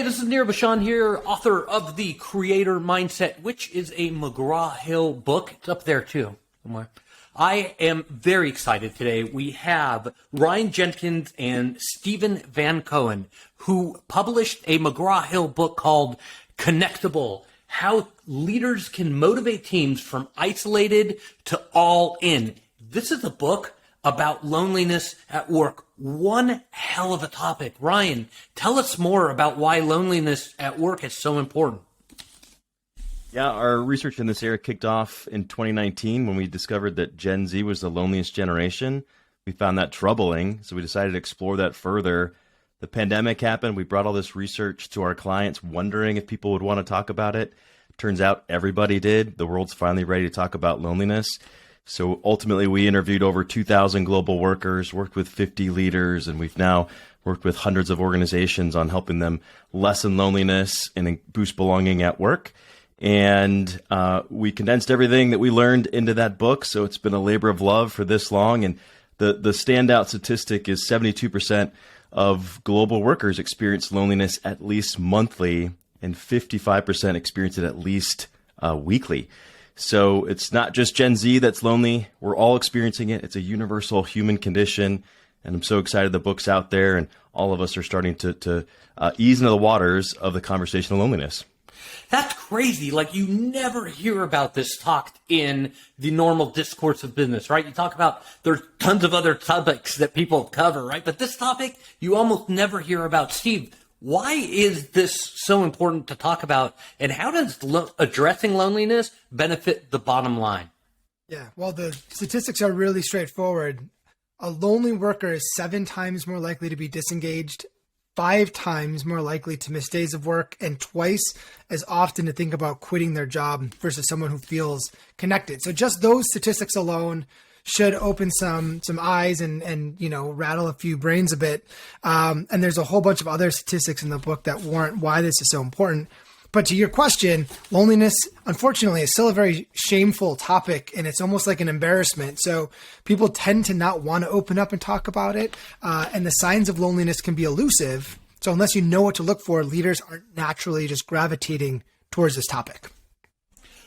this is Nir Bashan here, author of The Creator Mindset, which is a McGraw-Hill book. It's up there too, somewhere. I am very excited today. We have Ryan Jenkins and Stephen Van Cohen, who published a McGraw-Hill book called Connectable: How Leaders Can Motivate Teams from Isolated to All In. This is a book about loneliness at work. One hell of a topic. Ryan, tell us more about why loneliness at work is so important. Yeah, our research in this area kicked off in 2019 when we discovered that Gen Z was the loneliest generation. We found that troubling, so we decided to explore that further. The pandemic happened. We brought all this research to our clients, wondering if people would want to talk about it. Turns out everybody did. The world's finally ready to talk about loneliness. So ultimately, we interviewed over 2,000 global workers, worked with 50 leaders, and we've now worked with hundreds of organizations on helping them lessen loneliness and boost belonging at work. And we condensed everything that we learned into that book. So it's been a labor of love for this long. And the standout statistic is 72% of global workers experience loneliness at least monthly, and 55% experience it at least weekly. So it's not just Gen Z that's lonely. We're all experiencing it. It's a universal human condition. And I'm so excited the book's out there and all of us are starting to ease into the waters of the conversation of loneliness. That's crazy. Like, you never hear about this talked in the normal discourse of business, right? You talk about, there's tons of other topics that people cover, right? But this topic, you almost never hear about. Steve, why is this so important to talk about, and how does addressing loneliness benefit the bottom line? Yeah, well, the statistics are really straightforward. A lonely worker is 7 times more likely to be disengaged, 5 times more likely to miss days of work, and twice as often to think about quitting their job versus someone who feels connected. So just those statistics alone should open some eyes and rattle a few brains a bit. And there's a whole bunch of other statistics in the book that warrant why this is so important. But to your question, loneliness, unfortunately, is still a very shameful topic, and it's almost like an embarrassment. So people tend to not want to open up and talk about it. And the signs of loneliness can be elusive. So unless you know what to look for, leaders aren't naturally just gravitating towards this topic.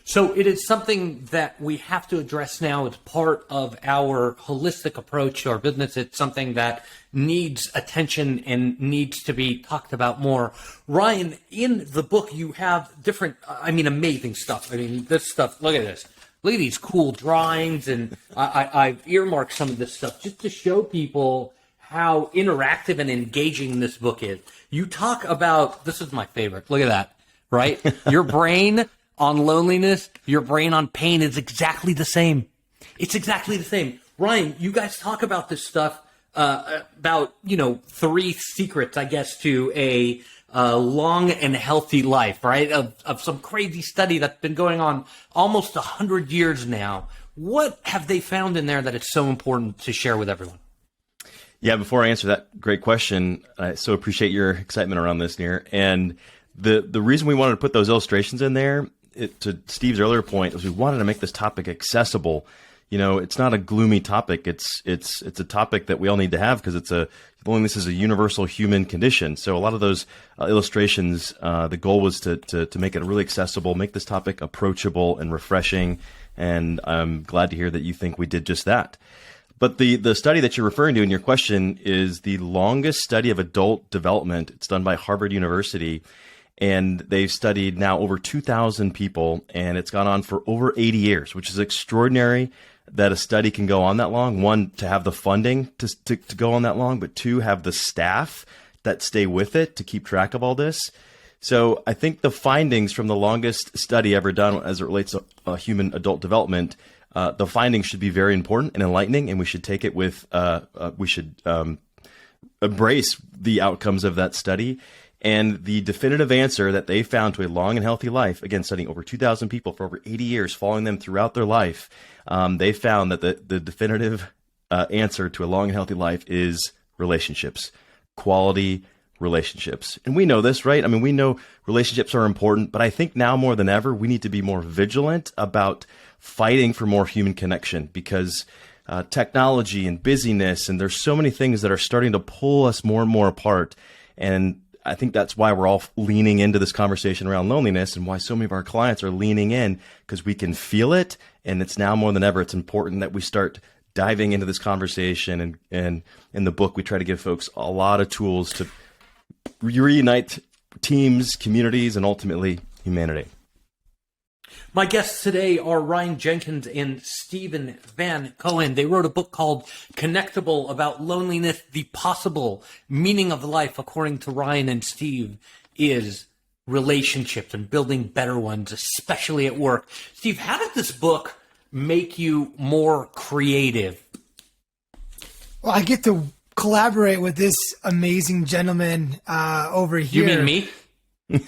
So it is something that we have to address now. It's part of our holistic approach to our business. It's something that needs attention and needs to be talked about more. Ryan, in the book, you have different, amazing stuff. This stuff, look at this. Look at these cool drawings, and I've earmarked some of this stuff just to show people how interactive and engaging this book is. You talk about, this is my favorite. Look at that, right? Your brain on loneliness, your brain on pain is exactly the same. It's exactly the same. Ryan, you guys talk about this stuff, about 3 secrets, I guess, to a long and healthy life, right? Of some crazy study that's been going on almost 100 years now. What have they found in there that it's so important to share with everyone? Yeah, before I answer that great question, I so appreciate your excitement around this, Nir. And the reason we wanted to put those illustrations in there, to Steve's earlier point, was we wanted to make this topic accessible. It's not a gloomy topic. It's a topic that we all need to have because loneliness is a universal human condition. So a lot of those illustrations, the goal was to make it really accessible, make this topic approachable and refreshing. And I'm glad to hear that you think we did just that. But the study that you're referring to in your question is the longest study of adult development. It's done by Harvard University. And they've studied now over 2,000 people, and it's gone on for over 80 years, which is extraordinary that a study can go on that long. 1, to have the funding to go on that long, but 2, have the staff that stay with it to keep track of all this. So I think the findings from the longest study ever done as it relates to human adult development, the findings should be very important and enlightening, and we should take it with, embrace the outcomes of that study. And the definitive answer that they found to a long and healthy life, again, studying over 2,000 people for over 80 years, following them throughout their life, they found that the definitive answer to a long and healthy life is relationships, quality relationships. And we know this, right? We know relationships are important, but I think now more than ever, we need to be more vigilant about fighting for more human connection, because technology and busyness, and there's so many things that are starting to pull us more and more apart. And I think that's why we're all leaning into this conversation around loneliness, and why so many of our clients are leaning in, because we can feel it. And it's now more than ever, it's important that we start diving into this conversation. And in the book, we try to give folks a lot of tools to reunite teams, communities, and ultimately humanity. My guests today are Ryan Jenkins and Stephen Van Cohen. They wrote a book called Connectable about loneliness. The possible meaning of life, according to Ryan and Steve, is relationships and building better ones, especially at work. Steve, how did this book make you more creative? Well, I get to collaborate with this amazing gentleman over here. You mean me?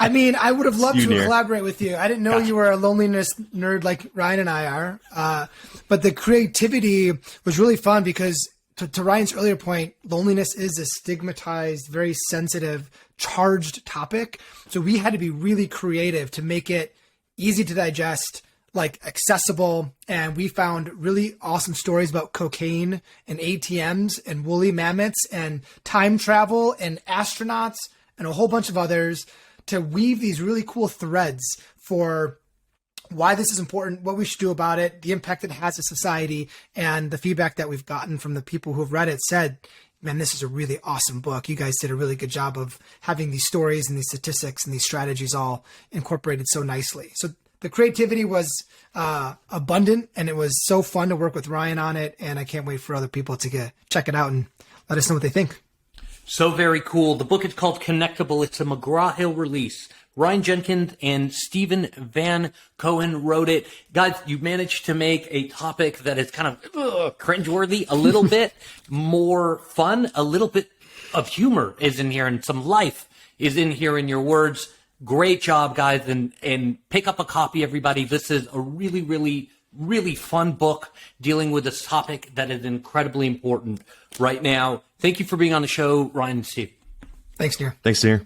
I mean, I would have loved to Nir. collaborate with you. I didn't know you were a loneliness nerd like Ryan and I are. But the creativity was really fun because, to Ryan's earlier point, loneliness is a stigmatized, very sensitive, charged topic. So we had to be really creative to make it easy to digest, like accessible. And we found really awesome stories about cocaine and ATMs and woolly mammoths and time travel and astronauts and a whole bunch of others, to weave these really cool threads for why this is important, what we should do about it, the impact it has to society. And the feedback that we've gotten from the people who have read it said, man, this is a really awesome book. You guys did a really good job of having these stories and these statistics and these strategies all incorporated so nicely. So the creativity was abundant, and it was so fun to work with Ryan on it. And I can't wait for other people to check it out and let us know what they think. So very cool. The book is called Connectable. It's a McGraw-Hill release. Ryan Jenkins and Stephen Van Cohen wrote it. Guys, you managed to make a topic that is kind of cringeworthy, a little bit more fun, a little bit of humor is in here, and some life is in here in your words. Great job, guys, and pick up a copy, everybody. This is a really, really, really fun book dealing with this topic that is incredibly important right now. Thank you for being on the show, Ryan and Steve. Thanks, Nir. Thanks, Nir.